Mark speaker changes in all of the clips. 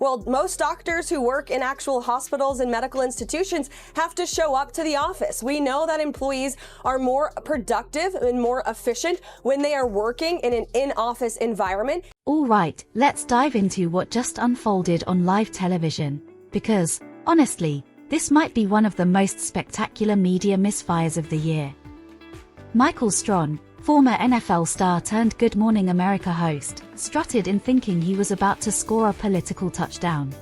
Speaker 1: Well, most doctors who work in actual hospitals and medical institutions have to show up to the office. We know that employees are more productive and more efficient when they are working in an in-office environment.
Speaker 2: All right, let's dive into what just unfolded on live television. Because, honestly, this might be one of the most spectacular media misfires of the year. Michael Strahan, former NFL star turned Good Morning America host, strutted in thinking he was about to score a political touchdown.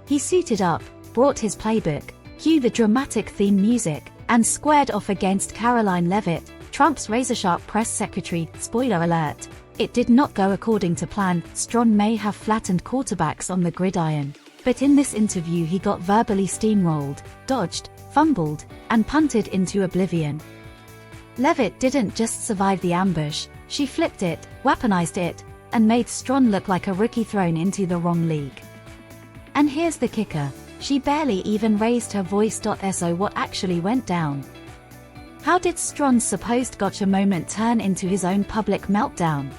Speaker 2: He suited up, brought his playbook, cued the dramatic theme music, and squared off against Karoline Leavitt, Trump's razor-sharp press secretary. Spoiler alert, it did not go according to plan. Strahan may have flattened quarterbacks on the gridiron, but in this interview he got verbally steamrolled, dodged, fumbled, and punted into oblivion. Leavitt didn't just survive the ambush, she flipped it, weaponized it, and made Strahan look like a rookie thrown into the wrong league. And here's the kicker, she barely even raised her voice. So what actually went down? How did Strahan's supposed gotcha moment turn into his own public meltdown?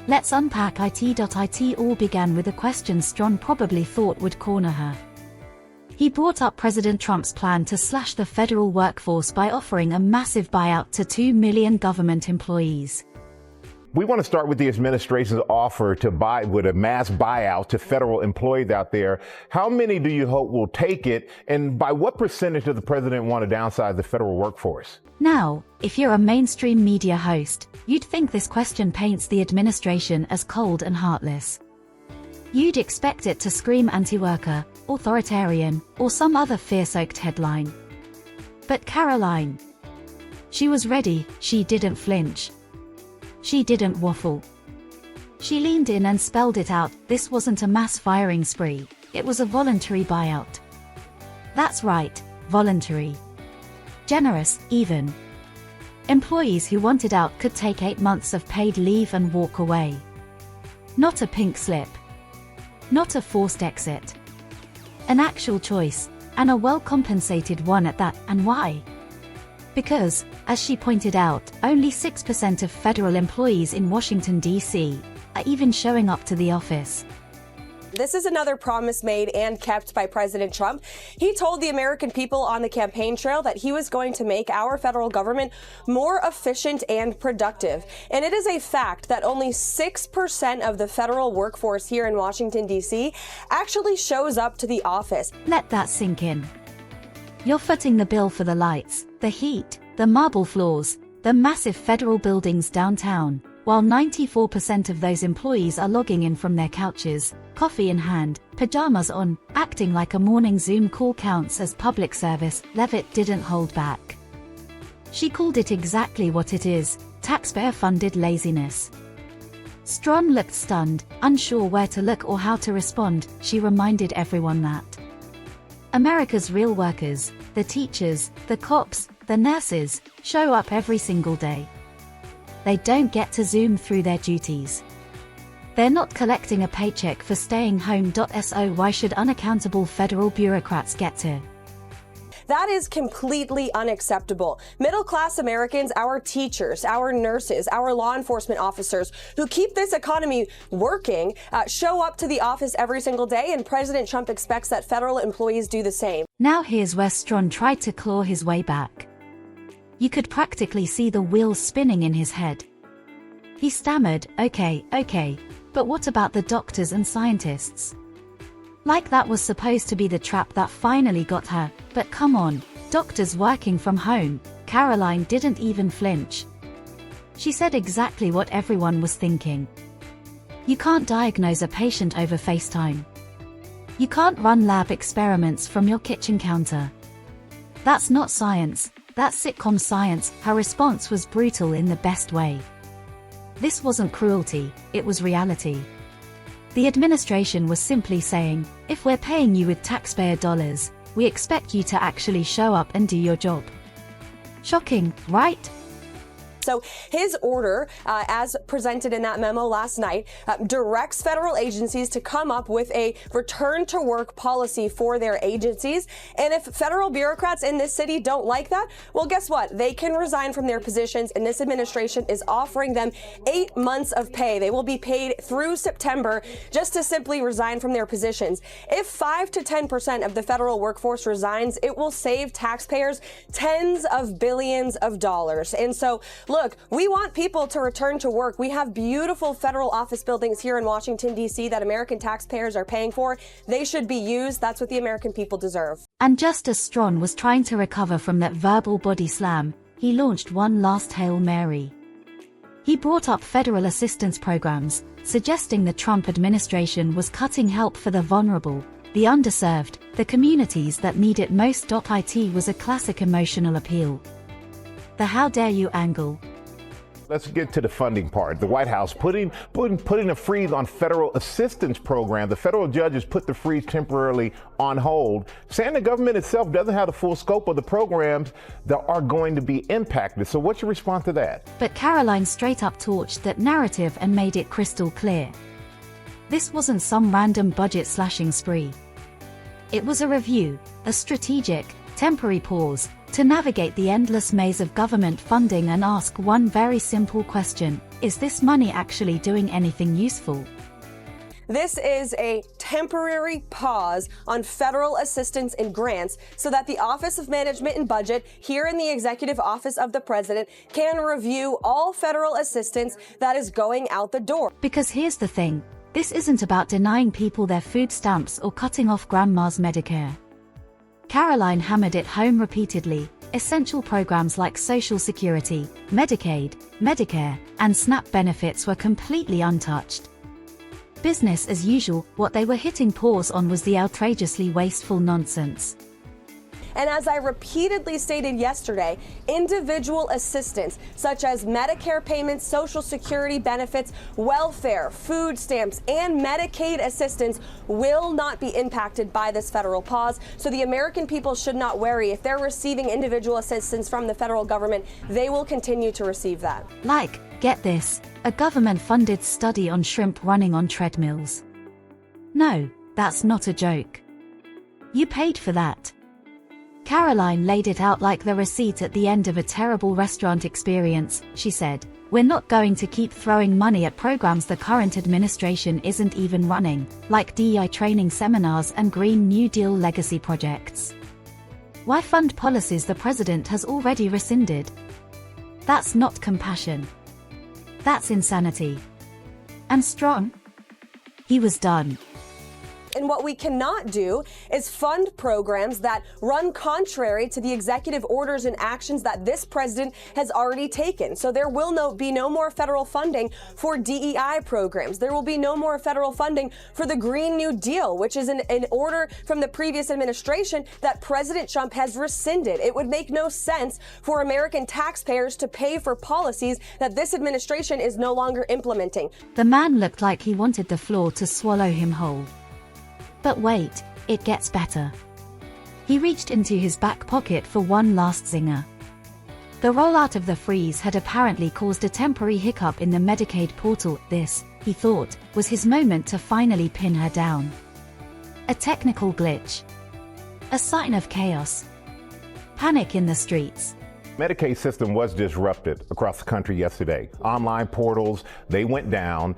Speaker 2: Let's unpack it. It all began with a question Strahan probably thought would corner her. He brought up President Trump's plan to slash the federal workforce by offering a massive buyout to 2 million government employees.
Speaker 3: We want to start with the administration's offer to buy with a mass buyout to federal employees out there. How many do you hope will take it? And by what percentage does the president want to downsize the federal workforce?
Speaker 2: Now, if you're a mainstream media host, you'd think this question paints the administration as cold and heartless. You'd expect it to scream anti-worker, authoritarian, or some other fear-soaked headline. But Karoline, she was ready. She didn't flinch. She didn't waffle. She leaned in and spelled it out. This wasn't a mass firing spree, it was a voluntary buyout. That's right, voluntary. Generous, even. Employees who wanted out could take 8 months of paid leave and walk away. Not a pink slip. Not a forced exit. An actual choice, and a well-compensated one at that. And why? Because, as she pointed out, only 6% of federal employees in Washington, D.C. are even showing up to the office.
Speaker 1: This is another promise made and kept by President Trump. He told the American people on the campaign trail that he was going to make our federal government more efficient and productive. And it is a fact that only 6% of the federal workforce here in Washington, D.C. actually shows up to the office.
Speaker 2: Let that sink in. You're footing the bill for the lights, the heat, the marble floors, the massive federal buildings downtown, while 94% of those employees are logging in from their couches, coffee in hand, pajamas on, acting like a morning Zoom call counts as public service. Leavitt didn't hold back. She called it exactly what it is, taxpayer-funded laziness. Strahan looked stunned, unsure where to look or how to respond. She reminded everyone that America's real workers, the teachers, the cops, the nurses, show up every single day. They don't get to zoom through their duties. They're not collecting a paycheck for staying home. So why should unaccountable federal bureaucrats get to?
Speaker 1: That is completely unacceptable. Middle-class Americans, our teachers, our nurses, our law enforcement officers who keep this economy working, show up to the office every single day, and President Trump expects that federal employees do the same.
Speaker 2: Now here's where Strahan tried to claw his way back. You could practically see the wheels spinning in his head. He stammered, okay, but what about the doctors and scientists? Like that was supposed to be the trap that finally got her. But come on, doctors working from home. Karoline didn't even flinch. She said exactly what everyone was thinking. You can't diagnose a patient over FaceTime. You can't run lab experiments from your kitchen counter. That's not science, that's sitcom science. Her response was brutal in the best way. This wasn't cruelty, it was reality. The administration was simply saying, if we're paying you with taxpayer dollars, we expect you to actually show up and do your job. Shocking, right?
Speaker 1: So his order, as presented in that memo last night, directs federal agencies to come up with a return to work policy for their agencies. And if federal bureaucrats in this city don't like that, well, guess what? They can resign from their positions, and this administration is offering them 8 months of pay. They will be paid through September just to simply resign from their positions. If 5 to 10% of the federal workforce resigns, it will save taxpayers tens of billions of dollars. And so, look, we want people to return to work. We have beautiful federal office buildings here in Washington, D.C. that American taxpayers are paying for. They should be used. That's what the American people deserve.
Speaker 2: And just as Strahan was trying to recover from that verbal body slam, he launched one last Hail Mary. He brought up federal assistance programs, suggesting the Trump administration was cutting help for the vulnerable, the underserved, the communities that need it most. It was a classic emotional appeal. The how dare you angle.
Speaker 3: Let's get to the funding part. The White House putting a freeze on federal assistance program. The federal judges put the freeze temporarily on hold, saying the government itself doesn't have the full scope of the programs that are going to be impacted. So what's your response to that?
Speaker 2: But Karoline straight up torched that narrative and made it crystal clear. This wasn't some random budget slashing spree. It was a review, a strategic, temporary pause, to navigate the endless maze of government funding and ask one very simple question: is this money actually doing anything useful?
Speaker 1: This is a temporary pause on federal assistance and grants so that the Office of Management and Budget here in the Executive Office of the President can review all federal assistance that is going out the door.
Speaker 2: Because here's the thing, this isn't about denying people their food stamps or cutting off grandma's Medicare. Karoline hammered it home repeatedly. Essential programs like Social Security, Medicaid, Medicare, and SNAP benefits were completely untouched. Business as usual. What they were hitting pause on was the outrageously wasteful nonsense.
Speaker 1: And as I repeatedly stated yesterday, individual assistance such as Medicare payments, Social Security benefits, welfare, food stamps, and Medicaid assistance will not be impacted by this federal pause. So the American people should not worry. If they're receiving individual assistance from the federal government, they will continue to receive that.
Speaker 2: Like, get this, a government-funded study on shrimp running on treadmills. No, that's not a joke. You paid for that. Karoline laid it out like the receipt at the end of a terrible restaurant experience. She said, "We're not going to keep throwing money at programs the current administration isn't even running, like DEI training seminars and Green New Deal legacy projects. Why fund policies the president has already rescinded? That's not compassion. That's insanity." And Strahan? He was done.
Speaker 1: And what we cannot do is fund programs that run contrary to the executive orders and actions that this president has already taken. So there will be no more federal funding for DEI programs. There will be no more federal funding for the Green New Deal, which is an order from the previous administration that President Trump has rescinded. It would make no sense for American taxpayers to pay for policies that this administration is no longer implementing.
Speaker 2: The man looked like he wanted the floor to swallow him whole. But wait, it gets better. He reached into his back pocket for one last zinger. The rollout of the freeze had apparently caused a temporary hiccup in the Medicaid portal. This, he thought, was his moment to finally pin her down. A technical glitch. A sign of chaos. Panic in the streets.
Speaker 3: Medicaid system was disrupted across the country yesterday. Online portals, they went down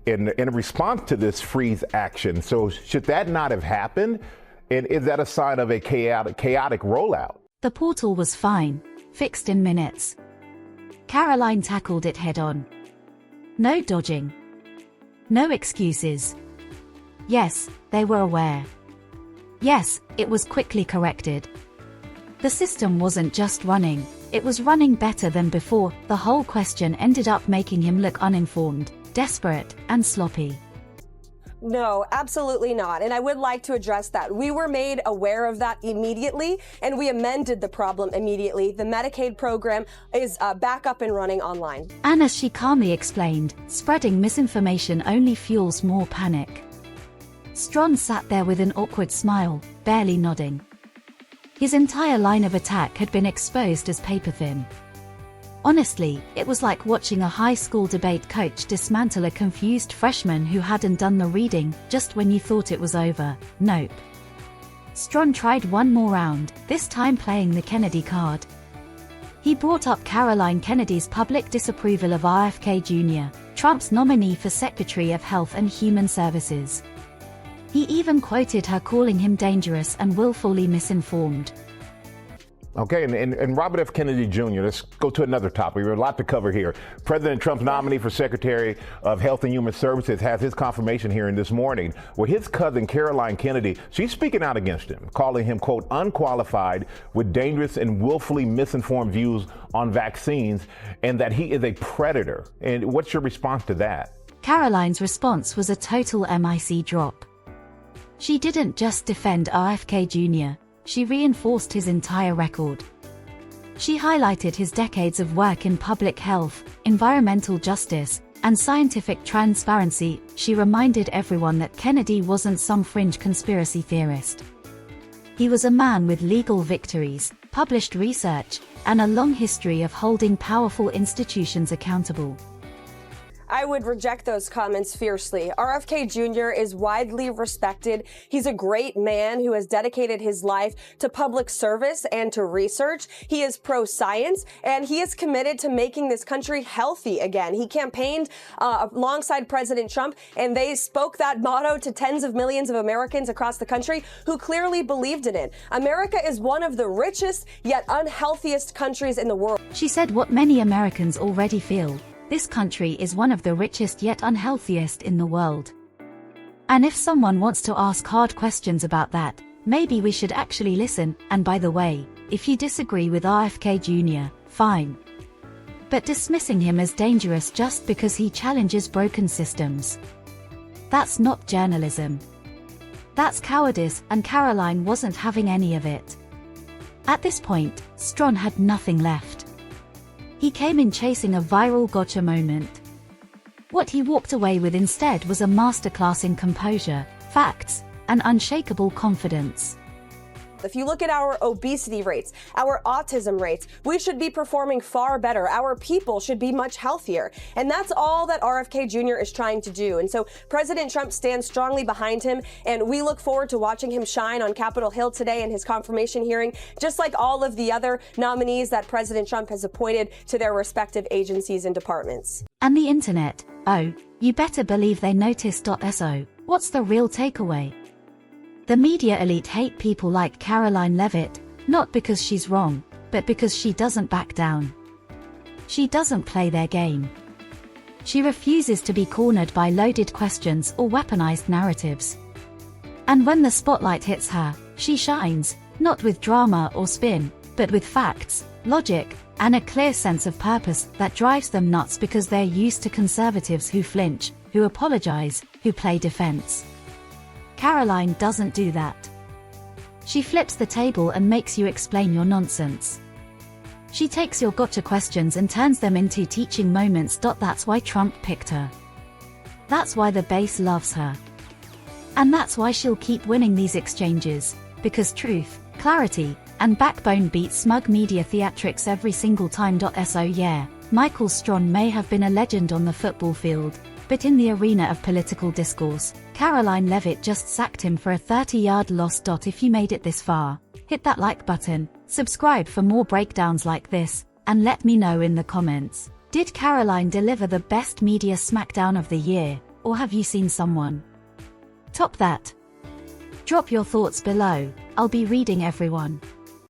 Speaker 3: in response to this freeze action. So should that not have happened? And is that a sign of a chaotic rollout?
Speaker 2: The portal was fine, fixed in minutes. Karoline tackled it head on. No dodging. No excuses. Yes, they were aware. Yes, it was quickly corrected. The system wasn't just running, it was running better than before. The whole question ended up making him look uninformed, desperate, and sloppy.
Speaker 1: No, absolutely not. And I would like to address that. We were made aware of that immediately, and we amended the problem immediately. The Medicaid program is back up and running online.
Speaker 2: And as she calmly explained, spreading misinformation only fuels more panic. Strahan sat there with an awkward smile, barely nodding. His entire line of attack had been exposed as paper thin. Honestly, it was like watching a high school debate coach dismantle a confused freshman who hadn't done the reading just when you thought it was over. Nope. Strahan tried one more round, this time playing the Kennedy card. He brought up Karoline Kennedy's public disapproval of RFK Jr., Trump's nominee for Secretary of Health and Human Services. He even quoted her calling him dangerous and willfully misinformed.
Speaker 3: Okay, and Robert F. Kennedy Jr., let's go to another topic. We have a lot to cover here. President Trump's nominee for Secretary of Health and Human Services has his confirmation hearing this morning, where his cousin Karoline Kennedy, she's speaking out against him, calling him, quote, unqualified with dangerous and willfully misinformed views on vaccines, and that he is a predator. And what's your response to that?
Speaker 2: Karoline's response was a total mic drop. She didn't just defend RFK Jr., she reinforced his entire record. She highlighted his decades of work in public health, environmental justice, and scientific transparency. She reminded everyone that Kennedy wasn't some fringe conspiracy theorist. He was a man with legal victories, published research, and a long history of holding powerful institutions accountable.
Speaker 1: I would reject those comments fiercely. RFK Jr. is widely respected. He's a great man who has dedicated his life to public service and to research. He is pro-science, and he is committed to making this country healthy again. He campaigned alongside President Trump, and they spoke that motto to tens of millions of Americans across the country who clearly believed in it. America is one of the richest yet unhealthiest countries in the world.
Speaker 2: She said what many Americans already feel. This country is one of the richest yet unhealthiest in the world. And if someone wants to ask hard questions about that, maybe we should actually listen. And by the way, if you disagree with RFK Jr., fine. But dismissing him as dangerous just because he challenges broken systems, that's not journalism. That's cowardice, and Karoline wasn't having any of it. At this point, Strahan had nothing left. He came in chasing a viral gotcha moment. What he walked away with instead was a masterclass in composure, facts, and unshakable confidence.
Speaker 1: If you look at our obesity rates, our autism rates, we should be performing far better. Our people should be much healthier. And that's all that RFK Jr. is trying to do. And so President Trump stands strongly behind him, and we look forward to watching him shine on Capitol Hill today in his confirmation hearing, just like all of the other nominees that President Trump has appointed to their respective agencies and departments.
Speaker 2: And the internet, oh, you better believe they noticed. So, what's the real takeaway? The media elite hate people like Karoline Leavitt, not because she's wrong, but because she doesn't back down. She doesn't play their game. She refuses to be cornered by loaded questions or weaponized narratives. And when the spotlight hits her, she shines, not with drama or spin, but with facts, logic, and a clear sense of purpose that drives them nuts, because they're used to conservatives who flinch, who apologize, who play defense. Karoline doesn't do that. She flips the table and makes you explain your nonsense. She takes your gotcha questions and turns them into teaching moments. That's why Trump picked her. That's why the base loves her. And that's why she'll keep winning these exchanges, because truth, clarity, and backbone beat smug media theatrics every single time. So yeah, Michael Strahan may have been a legend on the football field, but in the arena of political discourse, Karoline Leavitt just sacked him for a 30-yard loss. If you made it this far, hit that like button, subscribe for more breakdowns like this, and let me know in the comments. Did Karoline deliver the best media smackdown of the year, or have you seen someone top that? Drop your thoughts below, I'll be reading everyone.